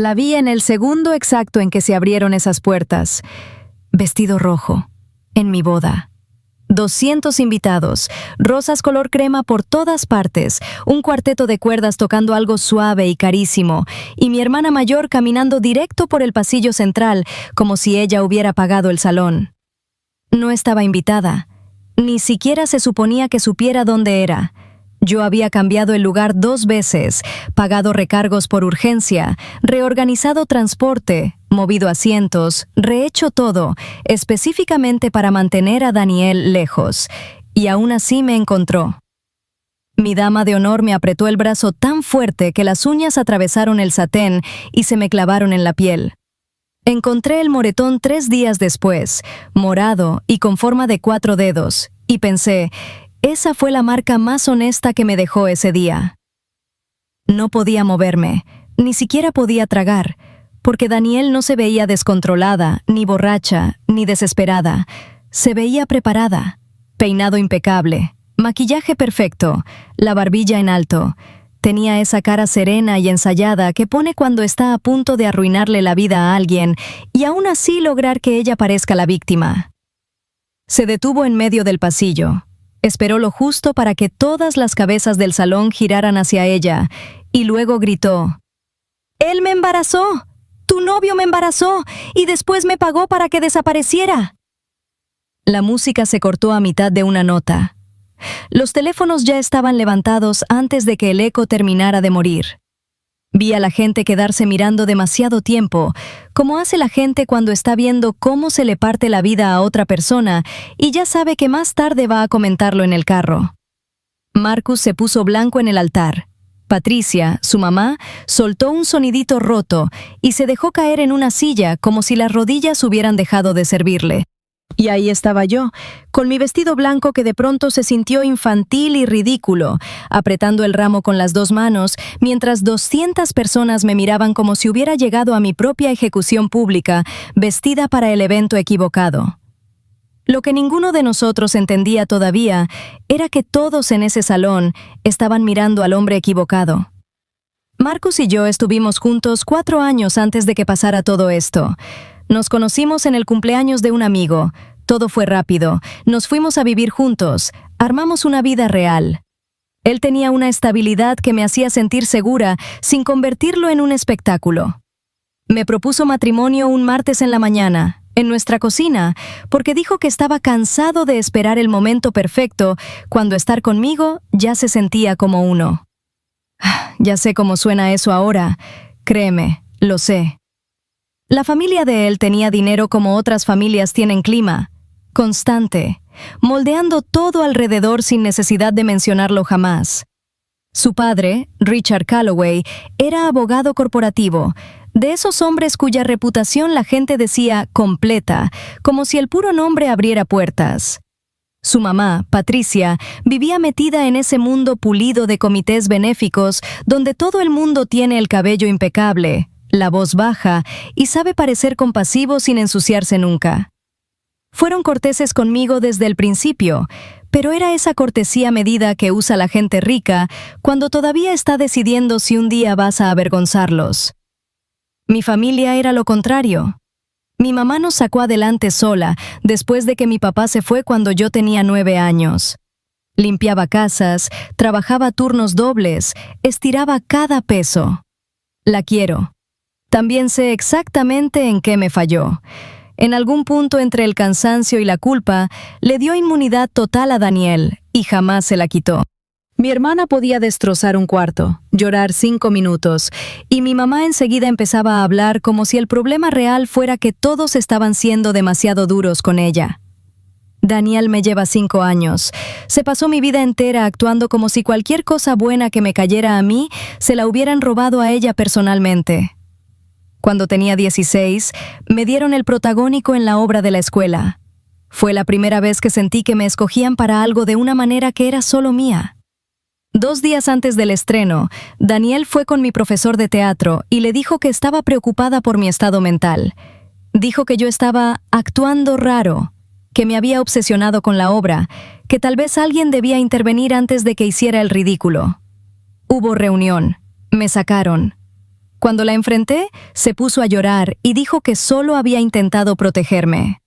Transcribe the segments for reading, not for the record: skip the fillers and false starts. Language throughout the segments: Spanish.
La vi en el segundo exacto en que se abrieron esas puertas. Vestido rojo, en mi boda. 200 invitados, rosas color crema por todas partes, un cuarteto de cuerdas tocando algo suave y carísimo, y mi hermana mayor caminando directo por el pasillo central, como si ella hubiera pagado el salón. No estaba invitada. Ni siquiera se suponía que supiera dónde era. Yo había cambiado el lugar 2 veces, pagado recargos por urgencia, reorganizado transporte, movido asientos, rehecho todo, específicamente para mantener a Daniel lejos, y aún así me encontró. Mi dama de honor me apretó el brazo tan fuerte que las uñas atravesaron el satén y se me clavaron en la piel. Encontré el moretón 3 días después, morado y con forma de 4 dedos, y pensé, esa fue la marca más honesta que me dejó ese día. No podía moverme, ni siquiera podía tragar, porque Daniel no se veía descontrolada, ni borracha, ni desesperada. Se veía preparada, peinado impecable, maquillaje perfecto, la barbilla en alto. Tenía esa cara serena y ensayada que pone cuando está a punto de arruinarle la vida a alguien y aún así lograr que ella parezca la víctima. Se detuvo en medio del pasillo. Esperó lo justo para que todas las cabezas del salón giraran hacia ella, y luego gritó: «¡Él me embarazó! ¡Tu novio me embarazó! ¡Y después me pagó para que desapareciera!». La música se cortó a mitad de una nota. Los teléfonos ya estaban levantados antes de que el eco terminara de morir. Vi a la gente quedarse mirando demasiado tiempo, como hace la gente cuando está viendo cómo se le parte la vida a otra persona y ya sabe que más tarde va a comentarlo en el carro. Marcus se puso blanco en el altar. Patricia, su mamá, soltó un sonidito roto y se dejó caer en una silla como si las rodillas hubieran dejado de servirle. Y ahí estaba yo, con mi vestido blanco que de pronto se sintió infantil y ridículo, apretando el ramo con las 2 manos, mientras 200 personas me miraban como si hubiera llegado a mi propia ejecución pública, vestida para el evento equivocado. Lo que ninguno de nosotros entendía todavía era que todos en ese salón estaban mirando al hombre equivocado. Marcus y yo estuvimos juntos 4 años antes de que pasara todo esto. Nos conocimos en el cumpleaños de un amigo. Todo fue rápido. Nos fuimos a vivir juntos. Armamos una vida real. Él tenía una estabilidad que me hacía sentir segura sin convertirlo en un espectáculo. Me propuso matrimonio un martes en la mañana, en nuestra cocina, porque dijo que estaba cansado de esperar el momento perfecto, cuando estar conmigo ya se sentía como uno. Ya sé cómo suena eso ahora. Créeme, lo sé. La familia de él tenía dinero como otras familias tienen clima, constante, moldeando todo alrededor sin necesidad de mencionarlo jamás. Su padre, Richard Calloway, era abogado corporativo, de esos hombres cuya reputación la gente decía completa, como si el puro nombre abriera puertas. Su mamá, Patricia, vivía metida en ese mundo pulido de comités benéficos donde todo el mundo tiene el cabello impecable, la voz baja y sabe parecer compasivo sin ensuciarse nunca. Fueron corteses conmigo desde el principio, pero era esa cortesía medida que usa la gente rica cuando todavía está decidiendo si un día vas a avergonzarlos. Mi familia era lo contrario. Mi mamá nos sacó adelante sola después de que mi papá se fue cuando yo tenía 9 años. Limpiaba casas, trabajaba turnos dobles, estiraba cada peso. La quiero. También sé exactamente en qué me falló. En algún punto entre el cansancio y la culpa, le dio inmunidad total a Daniel y jamás se la quitó. Mi hermana podía destrozar un cuarto, llorar 5 minutos, y mi mamá enseguida empezaba a hablar como si el problema real fuera que todos estaban siendo demasiado duros con ella. Daniel me lleva 5 años. Se pasó mi vida entera actuando como si cualquier cosa buena que me cayera a mí se la hubieran robado a ella personalmente. Cuando tenía 16, me dieron el protagónico en la obra de la escuela. Fue la primera vez que sentí que me escogían para algo de una manera que era solo mía. 2 días antes del estreno, Daniel fue con mi profesor de teatro y le dijo que estaba preocupada por mi estado mental. Dijo que yo estaba actuando raro, que me había obsesionado con la obra, que tal vez alguien debía intervenir antes de que hiciera el ridículo. Hubo reunión. Me sacaron. Cuando la enfrenté, se puso a llorar y dijo que solo había intentado protegerme.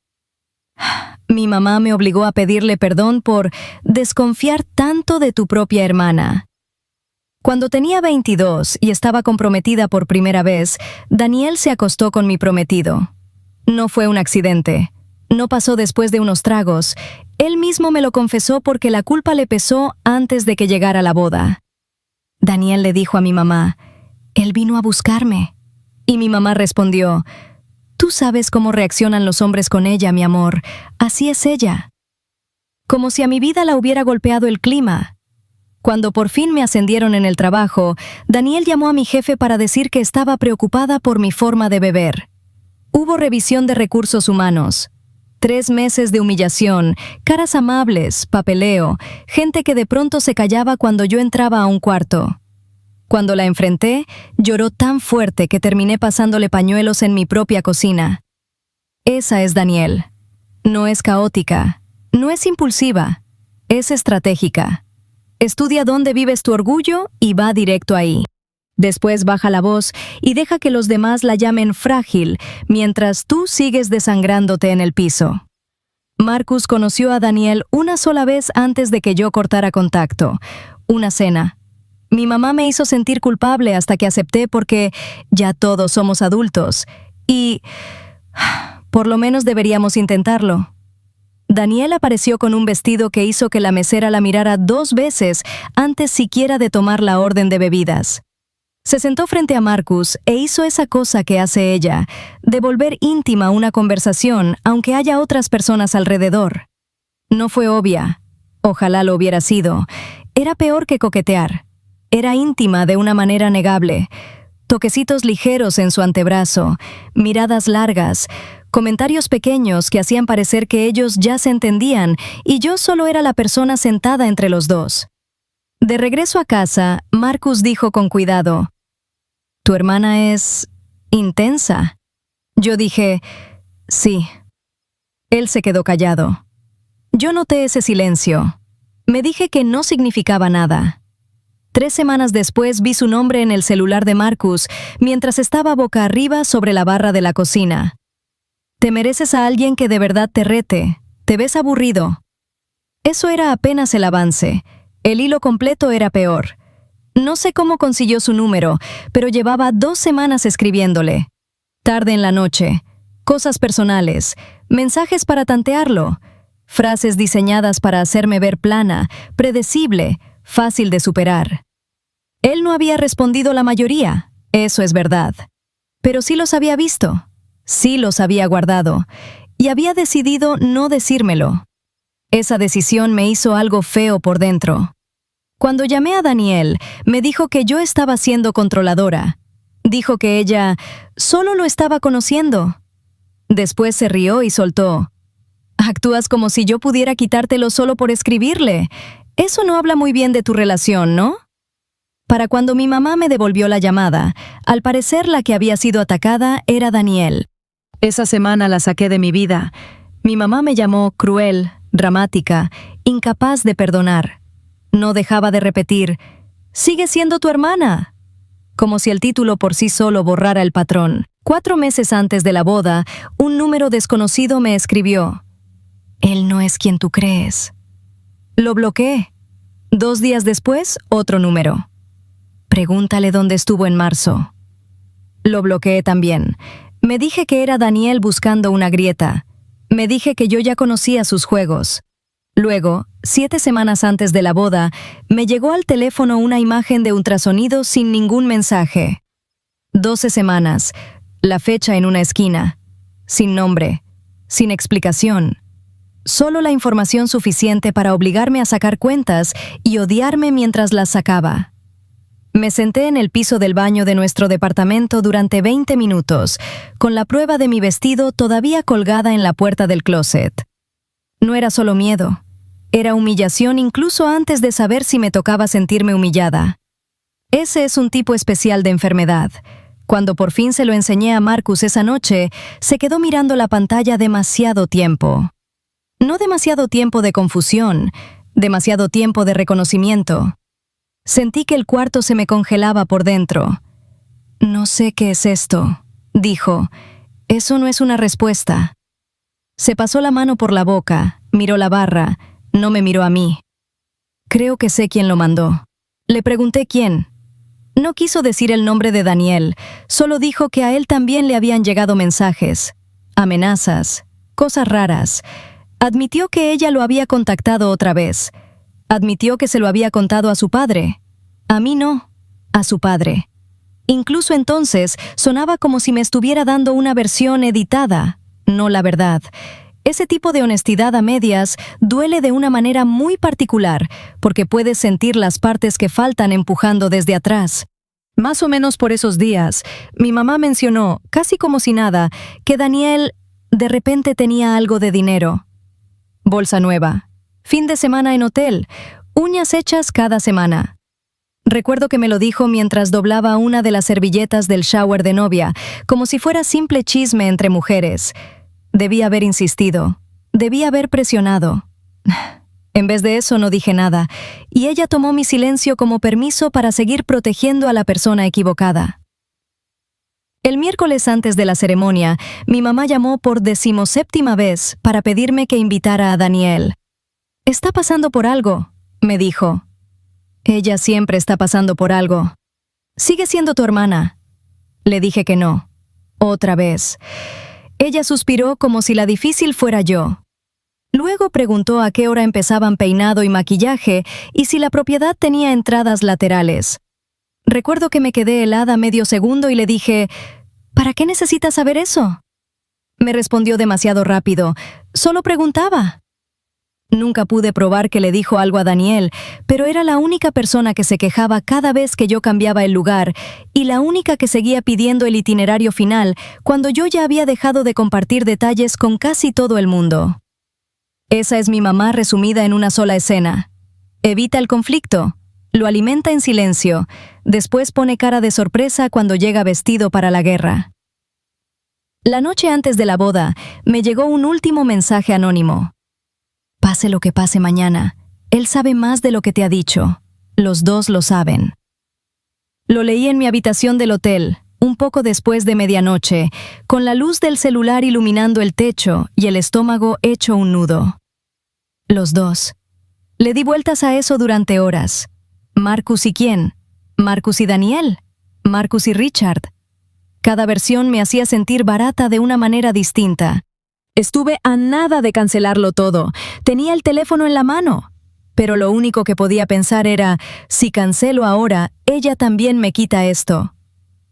Mi mamá me obligó a pedirle perdón por desconfiar tanto de tu propia hermana. Cuando tenía 22 y estaba comprometida por primera vez, Daniel se acostó con mi prometido. No fue un accidente. No pasó después de unos tragos. Él mismo me lo confesó porque la culpa le pesó antes de que llegara la boda. Daniel le dijo a mi mamá, «Él vino a buscarme». Y mi mamá respondió, «Tú sabes cómo reaccionan los hombres con ella, mi amor. Así es ella». Como si a mi vida la hubiera golpeado el clima. Cuando por fin me ascendieron en el trabajo, Daniel llamó a mi jefe para decir que estaba preocupada por mi forma de beber. Hubo revisión de recursos humanos. 3 meses de humillación, caras amables, papeleo, gente que de pronto se callaba cuando yo entraba a un cuarto. Cuando la enfrenté, lloró tan fuerte que terminé pasándole pañuelos en mi propia cocina. Esa es Daniel. No es caótica, no es impulsiva, es estratégica. Estudia dónde vives tu orgullo y va directo ahí. Después baja la voz y deja que los demás la llamen frágil, mientras tú sigues desangrándote en el piso. Marcus conoció a Daniel una sola vez antes de que yo cortara contacto. Una cena. Mi mamá me hizo sentir culpable hasta que acepté porque ya todos somos adultos. Y por lo menos deberíamos intentarlo. Daniel apareció con un vestido que hizo que la mesera la mirara 2 veces antes siquiera de tomar la orden de bebidas. Se sentó frente a Marcus e hizo esa cosa que hace ella, de volver íntima una conversación aunque haya otras personas alrededor. No fue obvia. Ojalá lo hubiera sido. Era peor que coquetear. Era íntima de una manera negable. Toquecitos ligeros en su antebrazo, miradas largas, comentarios pequeños que hacían parecer que ellos ya se entendían y yo solo era la persona sentada entre los dos. De regreso a casa, Marcus dijo con cuidado, «¿Tu hermana es intensa?» Yo dije, «Sí». Él se quedó callado. Yo noté ese silencio. Me dije que no significaba nada. 3 semanas después vi su nombre en el celular de Marcus mientras estaba boca arriba sobre la barra de la cocina. «Te mereces a alguien que de verdad te rete. Te ves aburrido». Eso era apenas el avance. El hilo completo era peor. No sé cómo consiguió su número, pero llevaba 2 semanas escribiéndole. Tarde en la noche, cosas personales, mensajes para tantearlo, frases diseñadas para hacerme ver plana, predecible, fácil de superar. Él no había respondido la mayoría, eso es verdad. Pero sí los había visto, sí los había guardado, y había decidido no decírmelo. Esa decisión me hizo algo feo por dentro. Cuando llamé a Daniel, me dijo que yo estaba siendo controladora. Dijo que ella solo lo estaba conociendo. Después se rió y soltó, «Actúas como si yo pudiera quitártelo solo por escribirle. Eso no habla muy bien de tu relación, ¿no?» Para cuando mi mamá me devolvió la llamada, al parecer la que había sido atacada era Daniel. Esa semana la saqué de mi vida. Mi mamá me llamó cruel, dramática, incapaz de perdonar. No dejaba de repetir, «Sigue siendo tu hermana», como si el título por sí solo borrara el patrón. 4 meses antes de la boda, un número desconocido me escribió, «Él no es quien tú crees». Lo bloqueé. 2 días después, otro número. «Pregúntale dónde estuvo en marzo». Lo bloqueé también. Me dije que era Daniel buscando una grieta. Me dije que yo ya conocía sus juegos. Luego, 7 semanas antes de la boda, me llegó al teléfono una imagen de ultrasonido sin ningún mensaje. 12 semanas, la fecha en una esquina, sin nombre, sin explicación. Solo la información suficiente para obligarme a sacar cuentas y odiarme mientras las sacaba. Me senté en el piso del baño de nuestro departamento durante 20 minutos, con la prueba de mi vestido todavía colgada en la puerta del closet. No era solo miedo. Era humillación incluso antes de saber si me tocaba sentirme humillada. Ese es un tipo especial de enfermedad. Cuando por fin se lo enseñé a Marcus esa noche, se quedó mirando la pantalla demasiado tiempo. No demasiado tiempo de confusión, demasiado tiempo de reconocimiento. Sentí que el cuarto se me congelaba por dentro. No sé qué es esto, dijo. Eso no es una respuesta. Se pasó la mano por la boca, miró la barra, no me miró a mí. Creo que sé quién lo mandó. Le pregunté quién. No quiso decir el nombre de Daniel, solo dijo que a él también le habían llegado mensajes, amenazas, cosas raras. Admitió que ella lo había contactado otra vez. Admitió que se lo había contado a su padre. A mí no, a su padre. Incluso entonces sonaba como si me estuviera dando una versión editada, no la verdad. Ese tipo de honestidad a medias duele de una manera muy particular, porque puedes sentir las partes que faltan empujando desde atrás. Más o menos por esos días, mi mamá mencionó, casi como si nada, que Daniel de repente tenía algo de dinero. Bolsa nueva, fin de semana en hotel, uñas hechas cada semana. Recuerdo que me lo dijo mientras doblaba una de las servilletas del shower de novia, como si fuera simple chisme entre mujeres. Debía haber insistido, debía haber presionado. En vez de eso no dije nada, y ella tomó mi silencio como permiso para seguir protegiendo a la persona equivocada. El miércoles antes de la ceremonia, mi mamá llamó por 17ª vez para pedirme que invitara a Daniel. «Está pasando por algo», me dijo. «Ella siempre está pasando por algo. Sigue siendo tu hermana». Le dije que no. Otra vez. Ella suspiró como si la difícil fuera yo. Luego preguntó a qué hora empezaban peinado y maquillaje y si la propiedad tenía entradas laterales. Recuerdo que me quedé helada medio segundo y le dije, «¿Para qué necesitas saber eso?». Me respondió demasiado rápido. «Solo preguntaba». Nunca pude probar que le dijo algo a Daniel, pero era la única persona que se quejaba cada vez que yo cambiaba el lugar y la única que seguía pidiendo el itinerario final cuando yo ya había dejado de compartir detalles con casi todo el mundo. Esa es mi mamá resumida en una sola escena. Evita el conflicto, lo alimenta en silencio, después pone cara de sorpresa cuando llega vestido para la guerra. La noche antes de la boda, me llegó un último mensaje anónimo. «Pase lo que pase mañana, él sabe más de lo que te ha dicho. Los dos lo saben». Lo leí en mi habitación del hotel, un poco después de medianoche, con la luz del celular iluminando el techo y el estómago hecho un nudo. Los dos. Le di vueltas a eso durante horas. ¿Marcus y quién? ¿Marcus y Daniel? ¿Marcus y Richard? Cada versión me hacía sentir barata de una manera distinta. Estuve a nada de cancelarlo todo. Tenía el teléfono en la mano. Pero lo único que podía pensar era, si cancelo ahora, ella también me quita esto.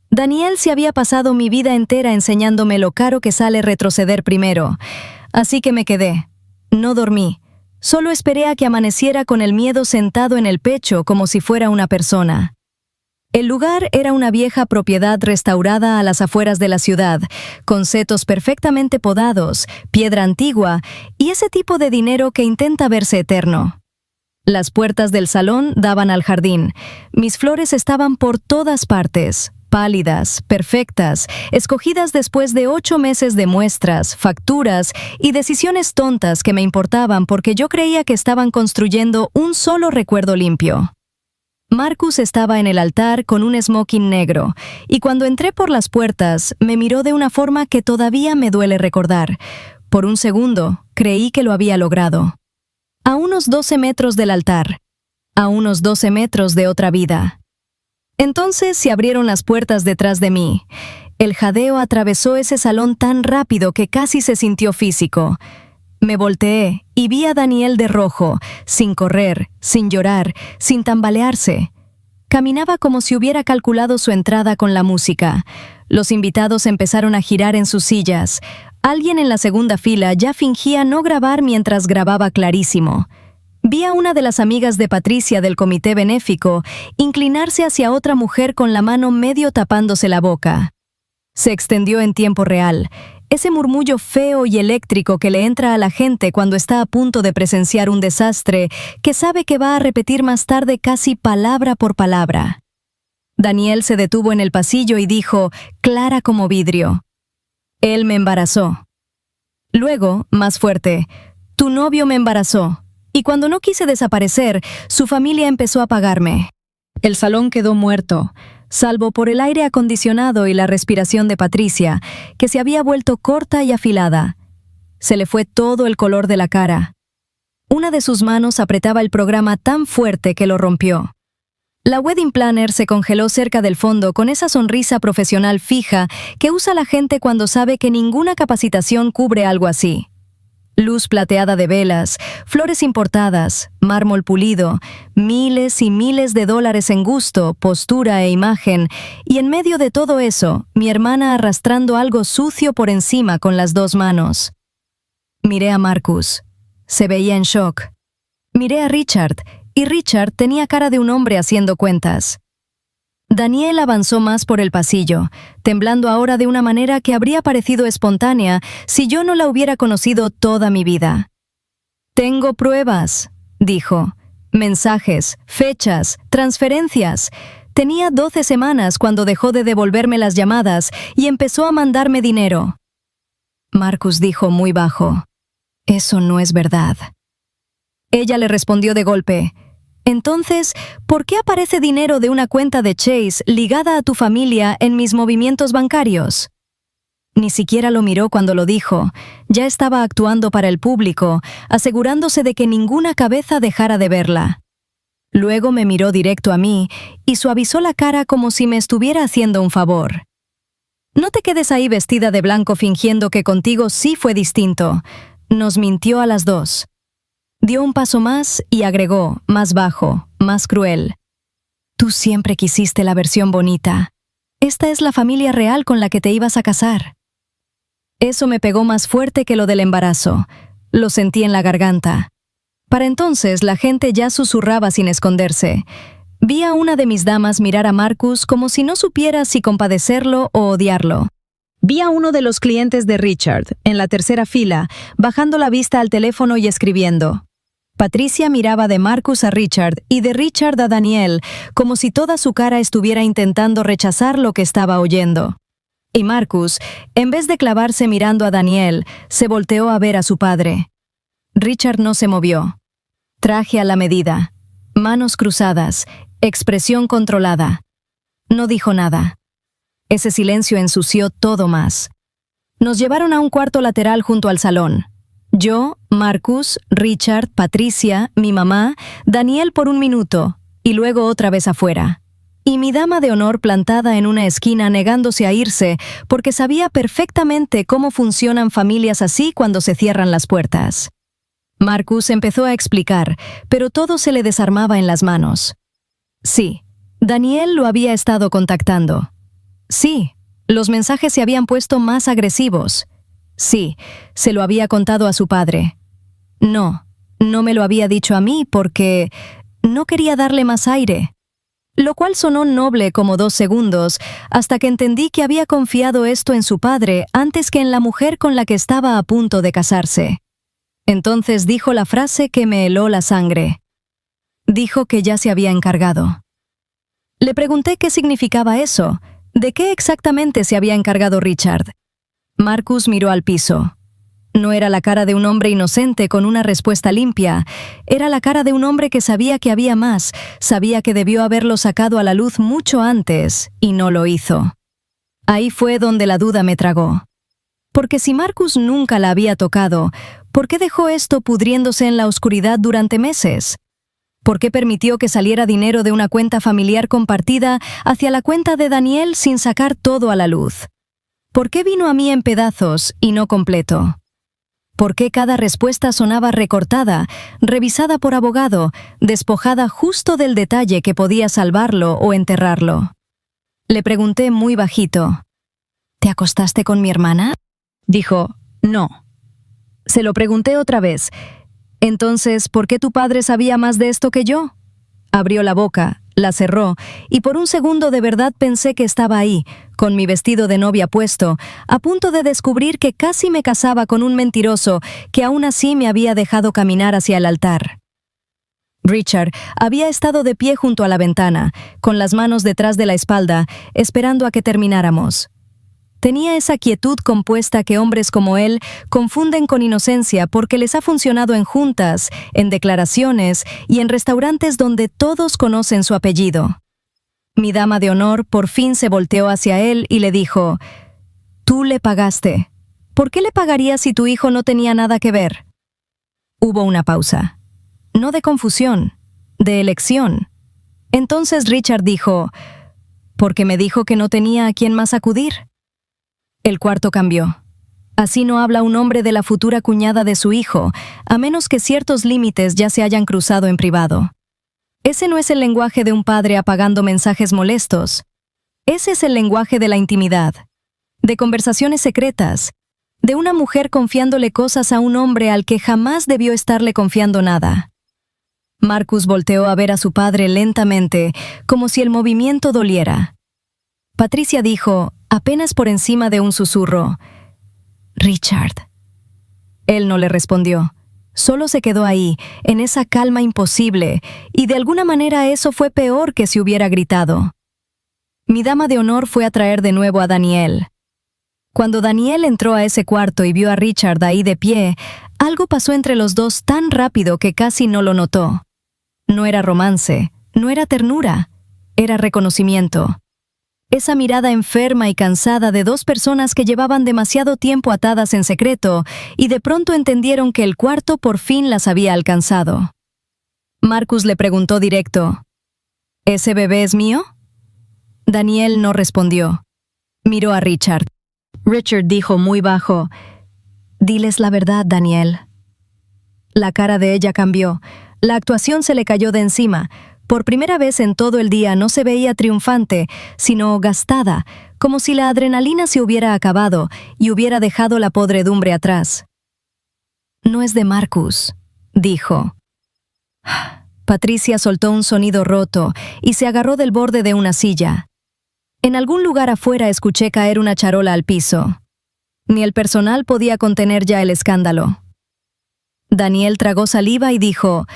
Daniel se había pasado mi vida entera enseñándome lo caro que sale retroceder primero. Así que me quedé. No dormí. Solo esperé a que amaneciera con el miedo sentado en el pecho como si fuera una persona. El lugar era una vieja propiedad restaurada a las afueras de la ciudad, con setos perfectamente podados, piedra antigua y ese tipo de dinero que intenta verse eterno. Las puertas del salón daban al jardín. Mis flores estaban por todas partes, pálidas, perfectas, escogidas después de 8 meses de muestras, facturas y decisiones tontas que me importaban porque yo creía que estaban construyendo un solo recuerdo limpio. Marcus estaba en el altar con un smoking negro, y cuando entré por las puertas, me miró de una forma que todavía me duele recordar. Por un segundo, creí que lo había logrado. A unos 12 metros del altar. A unos 12 metros de otra vida. Entonces se abrieron las puertas detrás de mí. El jadeo atravesó ese salón tan rápido que casi se sintió físico. Me volteé y vi a Daniel de rojo, sin correr, sin llorar, sin tambalearse. Caminaba como si hubiera calculado su entrada con la música. Los invitados empezaron a girar en sus sillas. Alguien en la segunda fila ya fingía no grabar mientras grababa clarísimo. Vi a una de las amigas de Patricia del comité benéfico inclinarse hacia otra mujer con la mano medio tapándose la boca. Se extendió en tiempo real. Ese murmullo feo y eléctrico que le entra a la gente cuando está a punto de presenciar un desastre que sabe que va a repetir más tarde casi palabra por palabra. Daniel se detuvo en el pasillo y dijo, clara como vidrio, «Él me embarazó». Luego, más fuerte, «Tu novio me embarazó». Y cuando no quise desaparecer, su familia empezó a pagarme. El salón quedó muerto. salvo por el aire acondicionado y la respiración de Patricia, que se había vuelto corta y afilada. Se le fue todo el color de la cara. Una de sus manos apretaba el programa tan fuerte que lo rompió. La wedding planner se congeló cerca del fondo con esa sonrisa profesional fija que usa la gente cuando sabe que ninguna capacitación cubre algo así. Luz plateada de velas, flores importadas, mármol pulido, miles y miles de dólares en gusto, postura e imagen, y en medio de todo eso, mi hermana arrastrando algo sucio por encima con las dos manos. Miré a Marcus. Se veía en shock. Miré a Richard, y Richard tenía cara de un hombre haciendo cuentas. Daniel avanzó más por el pasillo, temblando ahora de una manera que habría parecido espontánea si yo no la hubiera conocido toda mi vida. «Tengo pruebas», dijo. «Mensajes, fechas, transferencias. Tenía 12 semanas cuando dejó de devolverme las llamadas y empezó a mandarme dinero». Marcus dijo muy bajo. «Eso no es verdad». Ella le respondió de golpe. «Entonces, ¿por qué aparece dinero de una cuenta de Chase ligada a tu familia en mis movimientos bancarios?» Ni siquiera lo miró cuando lo dijo. Ya estaba actuando para el público, asegurándose de que ninguna cabeza dejara de verla. Luego me miró directo a mí y suavizó la cara como si me estuviera haciendo un favor. «No te quedes ahí vestida de blanco fingiendo que contigo sí fue distinto. Nos mintió a las dos». Dio un paso más y agregó, más bajo, más cruel. «Tú siempre quisiste la versión bonita. Esta es la familia real con la que te ibas a casar». Eso me pegó más fuerte que lo del embarazo. Lo sentí en la garganta. Para entonces la gente ya susurraba sin esconderse. Vi a una de mis damas mirar a Marcus como si no supiera si compadecerlo o odiarlo. Vi a uno de los clientes de Richard, en la tercera fila, bajando la vista al teléfono y escribiendo. Patricia miraba de Marcus a Richard y de Richard a Daniel, como si toda su cara estuviera intentando rechazar lo que estaba oyendo. Y Marcus, en vez de clavarse mirando a Daniel, se volteó a ver a su padre. Richard no se movió. Traje a la medida. Manos cruzadas, expresión controlada. No dijo nada. Ese silencio ensució todo más. Nos llevaron a un cuarto lateral junto al salón. Yo, Marcus, Richard, Patricia, mi mamá, Daniel por un minuto, y luego otra vez afuera. Y mi dama de honor plantada en una esquina negándose a irse porque sabía perfectamente cómo funcionan familias así cuando se cierran las puertas. Marcus empezó a explicar, pero todo se le desarmaba en las manos. Sí, Daniel lo había estado contactando. Sí, los mensajes se habían puesto más agresivos. Sí, se lo había contado a su padre. No me lo había dicho a mí porque no quería darle más aire. Lo cual sonó noble como 2 segundos, hasta que entendí que había confiado esto en su padre antes que en la mujer con la que estaba a punto de casarse. Entonces dijo la frase que me heló la sangre. Dijo que ya se había encargado. Le pregunté qué significaba eso, de qué exactamente se había encargado Richard. Marcus miró al piso. No era la cara de un hombre inocente con una respuesta limpia, era la cara de un hombre que sabía que había más, sabía que debió haberlo sacado a la luz mucho antes, y no lo hizo. Ahí fue donde la duda me tragó. Porque si Marcus nunca la había tocado, ¿por qué dejó esto pudriéndose en la oscuridad durante meses? ¿Por qué permitió que saliera dinero de una cuenta familiar compartida hacia la cuenta de Daniel sin sacar todo a la luz? ¿Por qué vino a mí en pedazos y no completo? ¿Por qué cada respuesta sonaba recortada, revisada por abogado, despojada justo del detalle que podía salvarlo o enterrarlo? Le pregunté muy bajito. ¿Te acostaste con mi hermana? Dijo, no. Se lo pregunté otra vez. Entonces, ¿por qué tu padre sabía más de esto que yo? Abrió la boca, la cerró, y por un segundo de verdad pensé que estaba ahí, con mi vestido de novia puesto, a punto de descubrir que casi me casaba con un mentiroso que aún así me había dejado caminar hacia el altar. Richard había estado de pie junto a la ventana, con las manos detrás de la espalda, esperando a que termináramos. Tenía esa quietud compuesta que hombres como él confunden con inocencia porque les ha funcionado en juntas, en declaraciones y en restaurantes donde todos conocen su apellido. Mi dama de honor por fin se volteó hacia él y le dijo: «Tú le pagaste. ¿Por qué le pagarías si tu hijo no tenía nada que ver?» Hubo una pausa. No de confusión, de elección. Entonces Richard dijo: «Porque me dijo que no tenía a quién más acudir». El cuarto cambió. Así no habla un hombre de la futura cuñada de su hijo, a menos que ciertos límites ya se hayan cruzado en privado. Ese no es el lenguaje de un padre apagando mensajes molestos. Ese es el lenguaje de la intimidad, de conversaciones secretas, de una mujer confiándole cosas a un hombre al que jamás debió estarle confiando nada. Marcus volteó a ver a su padre lentamente, como si el movimiento doliera. Patricia dijo, apenas por encima de un susurro: «Richard». Él no le respondió. Solo se quedó ahí, en esa calma imposible, y de alguna manera eso fue peor que si hubiera gritado. Mi dama de honor fue a traer de nuevo a Daniel. Cuando Daniel entró a ese cuarto y vio a Richard ahí de pie, algo pasó entre los dos tan rápido que casi no lo notó. No era romance, no era ternura, era reconocimiento. Esa mirada enferma y cansada de dos personas que llevaban demasiado tiempo atadas en secreto y de pronto entendieron que el cuarto por fin las había alcanzado. Marcus le preguntó directo: «¿Ese bebé es mío?» Daniel no respondió. Miró a Richard. Richard dijo muy bajo: «Diles la verdad, Daniel». La cara de ella cambió. La actuación se le cayó de encima. Por primera vez en todo el día no se veía triunfante, sino gastada, como si la adrenalina se hubiera acabado y hubiera dejado la podredumbre atrás. «No es de Marcus», dijo. Patricia soltó un sonido roto y se agarró del borde de una silla. En algún lugar afuera escuché caer una charola al piso. Ni el personal podía contener ya el escándalo. Daniel tragó saliva y dijo: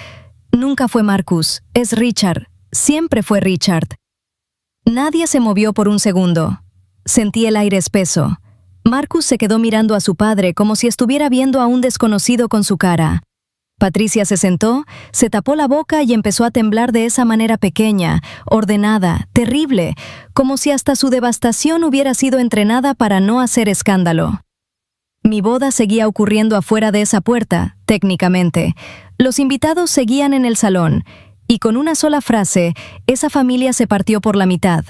«Nunca fue Marcus, es Richard, siempre fue Richard». Nadie se movió por un segundo. Sentí el aire espeso. Marcus se quedó mirando a su padre como si estuviera viendo a un desconocido con su cara. Patricia se sentó, se tapó la boca y empezó a temblar de esa manera pequeña, ordenada, terrible, como si hasta su devastación hubiera sido entrenada para no hacer escándalo. Mi boda seguía ocurriendo afuera de esa puerta, técnicamente. Los invitados seguían en el salón, y con una sola frase, esa familia se partió por la mitad.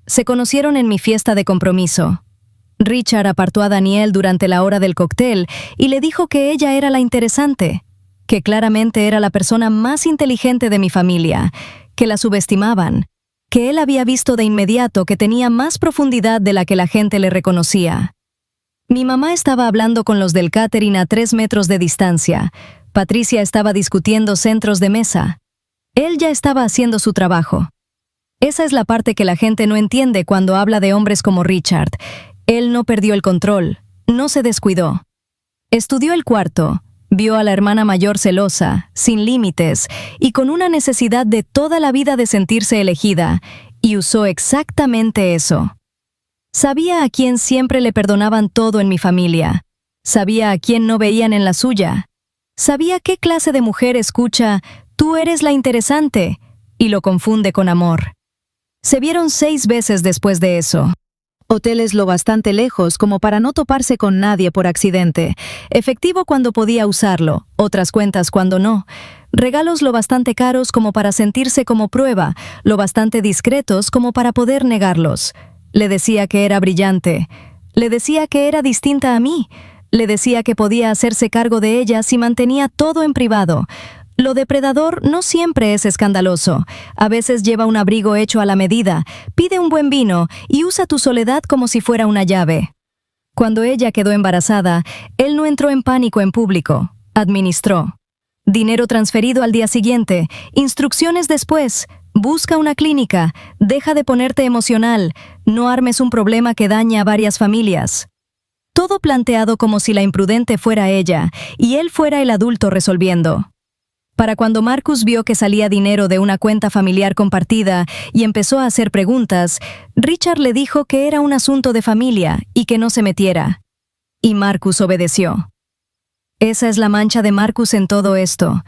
Se conocieron en mi fiesta de compromiso. Richard apartó a Daniel durante la hora del cóctel y le dijo que ella era la interesante, que claramente era la persona más inteligente de mi familia, que la subestimaban, que él había visto de inmediato que tenía más profundidad de la que la gente le reconocía. Mi mamá estaba hablando con los del catering a 3 metros de distancia. Patricia estaba discutiendo centros de mesa. Él ya estaba haciendo su trabajo. Esa es la parte que la gente no entiende cuando habla de hombres como Richard. Él no perdió el control, no se descuidó. Estudió el cuarto, vio a la hermana mayor celosa, sin límites, y con una necesidad de toda la vida de sentirse elegida, y usó exactamente eso. Sabía a quién siempre le perdonaban todo en mi familia. Sabía a quién no veían en la suya. Sabía qué clase de mujer escucha «tú eres la interesante» y lo confunde con amor. Se vieron 6 veces después de eso. Hoteles lo bastante lejos como para no toparse con nadie por accidente. Efectivo cuando podía usarlo, otras cuentas cuando no. Regalos lo bastante caros como para sentirse como prueba, lo bastante discretos como para poder negarlos. Le decía que era brillante. Le decía que era distinta a mí. Le decía que podía hacerse cargo de ella si mantenía todo en privado. Lo depredador no siempre es escandaloso. A veces lleva un abrigo hecho a la medida, pide un buen vino y usa tu soledad como si fuera una llave. Cuando ella quedó embarazada, él no entró en pánico en público. Administró. Dinero transferido al día siguiente, instrucciones después. Busca una clínica, deja de ponerte emocional, no armes un problema que daña a varias familias. Todo planteado como si la imprudente fuera ella y él fuera el adulto resolviendo. Para cuando Marcus vio que salía dinero de una cuenta familiar compartida y empezó a hacer preguntas, Richard le dijo que era un asunto de familia y que no se metiera. Y Marcus obedeció. Esa es la mancha de Marcus en todo esto.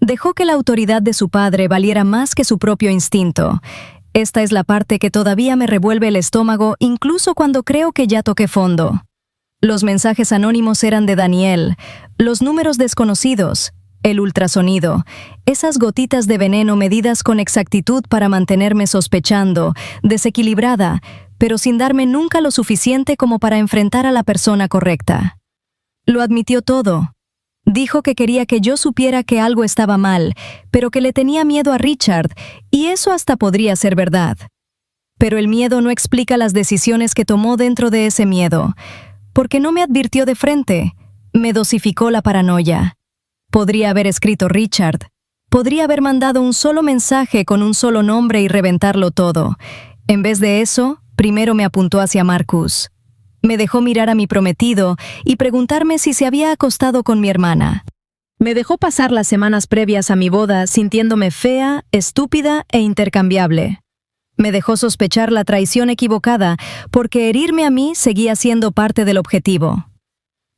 Dejó que la autoridad de su padre valiera más que su propio instinto. Esta es la parte que todavía me revuelve el estómago incluso cuando creo que ya toqué fondo. Los mensajes anónimos eran de Daniel, los números desconocidos, el ultrasonido, esas gotitas de veneno medidas con exactitud para mantenerme sospechando, desequilibrada, pero sin darme nunca lo suficiente como para enfrentar a la persona correcta. Lo admitió todo. Dijo que quería que yo supiera que algo estaba mal, pero que le tenía miedo a Richard, y eso hasta podría ser verdad. Pero el miedo no explica las decisiones que tomó dentro de ese miedo, porque no me advirtió de frente, me dosificó la paranoia. Podría haber escrito Richard, podría haber mandado un solo mensaje con un solo nombre y reventarlo todo. En vez de eso, primero me apuntó hacia Marcus. Me dejó mirar a mi prometido y preguntarme si se había acostado con mi hermana. Me dejó pasar las semanas previas a mi boda sintiéndome fea, estúpida e intercambiable. Me dejó sospechar la traición equivocada porque herirme a mí seguía siendo parte del objetivo.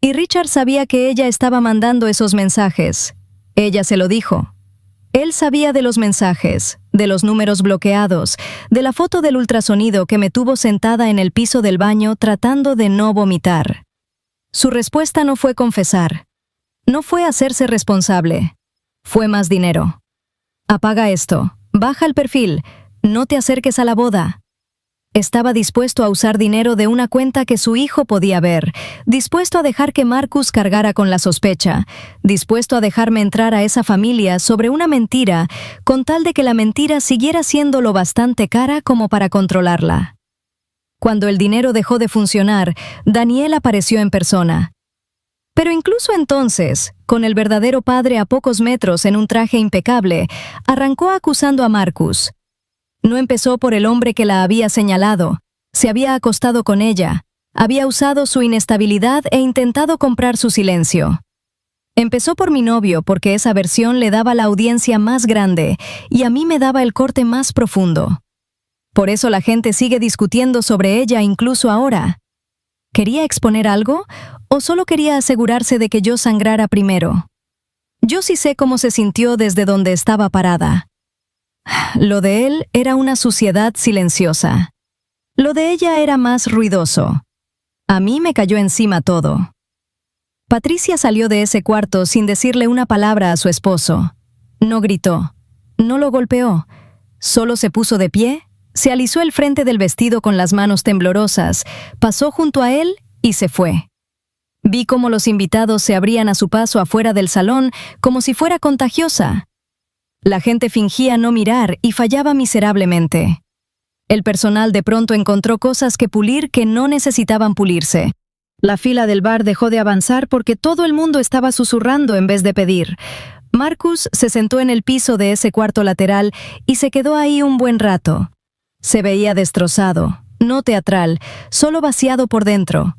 Y Richard sabía que ella estaba mandando esos mensajes. Ella se lo dijo. Él sabía de los mensajes, de los números bloqueados, de la foto del ultrasonido que me tuvo sentada en el piso del baño tratando de no vomitar. Su respuesta no fue confesar. No fue hacerse responsable. Fue más dinero. Apaga esto. Baja el perfil. No te acerques a la boda. Estaba dispuesto a usar dinero de una cuenta que su hijo podía ver, dispuesto a dejar que Marcus cargara con la sospecha, dispuesto a dejarme entrar a esa familia sobre una mentira, con tal de que la mentira siguiera siendo lo bastante cara como para controlarla. Cuando el dinero dejó de funcionar, Daniel apareció en persona. Pero incluso entonces, con el verdadero padre a pocos metros en un traje impecable, arrancó acusando a Marcus. No empezó por el hombre que la había señalado, se había acostado con ella, había usado su inestabilidad e intentado comprar su silencio. Empezó por mi novio porque esa versión le daba la audiencia más grande y a mí me daba el corte más profundo. Por eso la gente sigue discutiendo sobre ella incluso ahora. ¿Quería exponer algo o solo quería asegurarse de que yo sangrara primero? Yo sí sé cómo se sintió desde donde estaba parada. Lo de él era una suciedad silenciosa. Lo de ella era más ruidoso. A mí me cayó encima todo. Patricia salió de ese cuarto sin decirle una palabra a su esposo. No gritó, no lo golpeó, solo se puso de pie, se alisó el frente del vestido con las manos temblorosas, pasó junto a él y se fue. Vi cómo los invitados se abrían a su paso afuera del salón como si fuera contagiosa. La gente fingía no mirar y fallaba miserablemente. El personal de pronto encontró cosas que pulir que no necesitaban pulirse. La fila del bar dejó de avanzar porque todo el mundo estaba susurrando en vez de pedir. Marcus se sentó en el piso de ese cuarto lateral y se quedó ahí un buen rato. Se veía destrozado, no teatral, solo vaciado por dentro.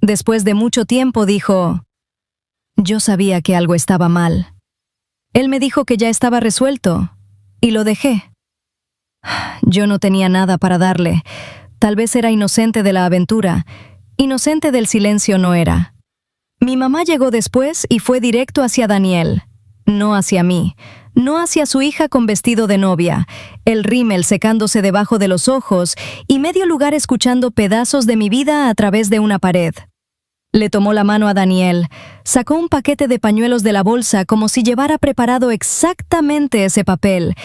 Después de mucho tiempo dijo: «Yo sabía que algo estaba mal». Él me dijo que ya estaba resuelto, y lo dejé. Yo no tenía nada para darle. Tal vez era inocente de la aventura. Inocente del silencio no era. Mi mamá llegó después y fue directo hacia Daniel. No hacia mí. No hacia su hija con vestido de novia, el rímel secándose debajo de los ojos y medio lugar escuchando pedazos de mi vida a través de una pared. Le tomó la mano a Daniel, sacó un paquete de pañuelos de la bolsa como si llevara preparado exactamente ese papel,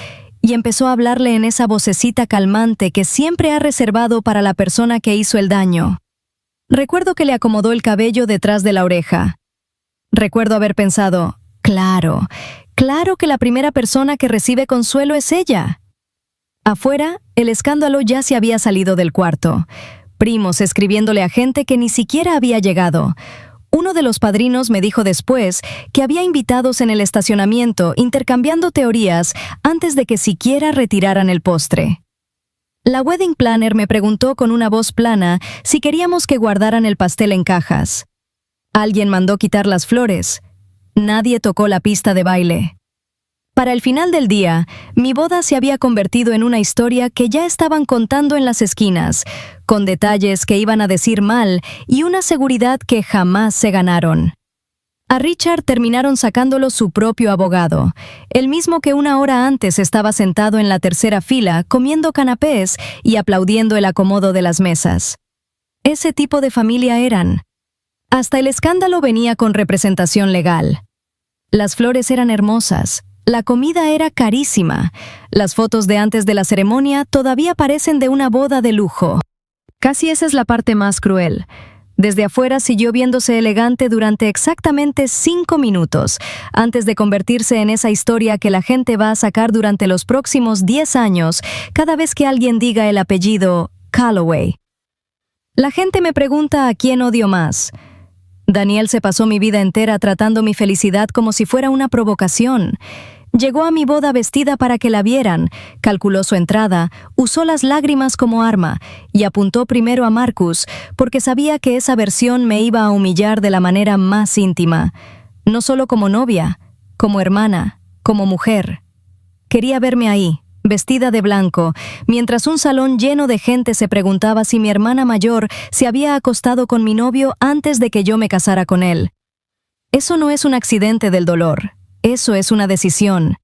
y empezó a hablarle en esa vocecita calmante que siempre ha reservado para la persona que hizo el daño. Recuerdo que le acomodó el cabello detrás de la oreja. Recuerdo haber pensado, claro que la primera persona que recibe consuelo es ella. Afuera, el escándalo ya se había salido del cuarto. Primos escribiéndole a gente que ni siquiera había llegado. Uno de los padrinos me dijo después que había invitados en el estacionamiento intercambiando teorías antes de que siquiera retiraran el postre. La wedding planner me preguntó con una voz plana si queríamos que guardaran el pastel en cajas. Alguien mandó quitar las flores. Nadie tocó la pista de baile. Para el final del día, mi boda se había convertido en una historia que ya estaban contando en las esquinas, con detalles que iban a decir mal y una seguridad que jamás se ganaron. A Richard terminaron sacándolo su propio abogado, el mismo que una hora antes estaba sentado en la tercera fila comiendo canapés y aplaudiendo el acomodo de las mesas. Ese tipo de familia eran. Hasta el escándalo venía con representación legal. Las flores eran hermosas, la comida era carísima, las fotos de antes de la ceremonia todavía parecen de una boda de lujo. Casi esa es la parte más cruel. Desde afuera siguió viéndose elegante durante exactamente 5 minutos, antes de convertirse en esa historia que la gente va a sacar durante los próximos 10 años cada vez que alguien diga el apellido Calloway. La gente me pregunta a quién odio más. Daniel se pasó mi vida entera tratando mi felicidad como si fuera una provocación. Llegó a mi boda vestida para que la vieran, calculó su entrada, usó las lágrimas como arma y apuntó primero a Marcus porque sabía que esa versión me iba a humillar de la manera más íntima, no solo como novia, como hermana, como mujer. Quería verme ahí, vestida de blanco, mientras un salón lleno de gente se preguntaba si mi hermana mayor se había acostado con mi novio antes de que yo me casara con él. Eso no es un accidente del dolor. Eso es una decisión.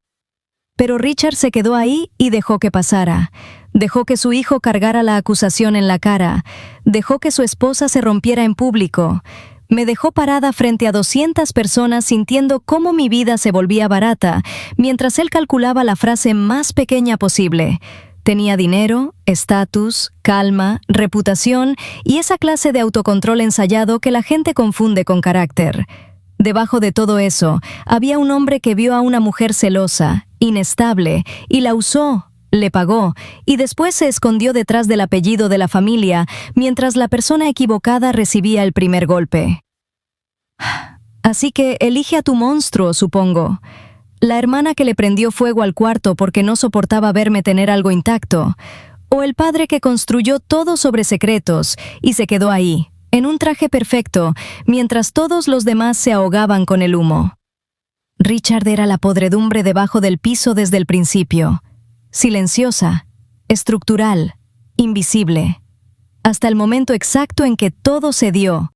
Pero Richard se quedó ahí y dejó que pasara. Dejó que su hijo cargara la acusación en la cara. Dejó que su esposa se rompiera en público. Me dejó parada frente a 200 personas sintiendo cómo mi vida se volvía barata, mientras él calculaba la frase más pequeña posible. Tenía dinero, estatus, calma, reputación y esa clase de autocontrol ensayado que la gente confunde con carácter. Debajo de todo eso, había un hombre que vio a una mujer celosa, inestable, y la usó, le pagó, y después se escondió detrás del apellido de la familia, mientras la persona equivocada recibía el primer golpe. Así que elige a tu monstruo, supongo. La hermana que le prendió fuego al cuarto porque no soportaba verme tener algo intacto, o el padre que construyó todo sobre secretos y se quedó ahí, en un traje perfecto, mientras todos los demás se ahogaban con el humo. Richard era la podredumbre debajo del piso desde el principio. Silenciosa, estructural, invisible. Hasta el momento exacto en que todo se dio,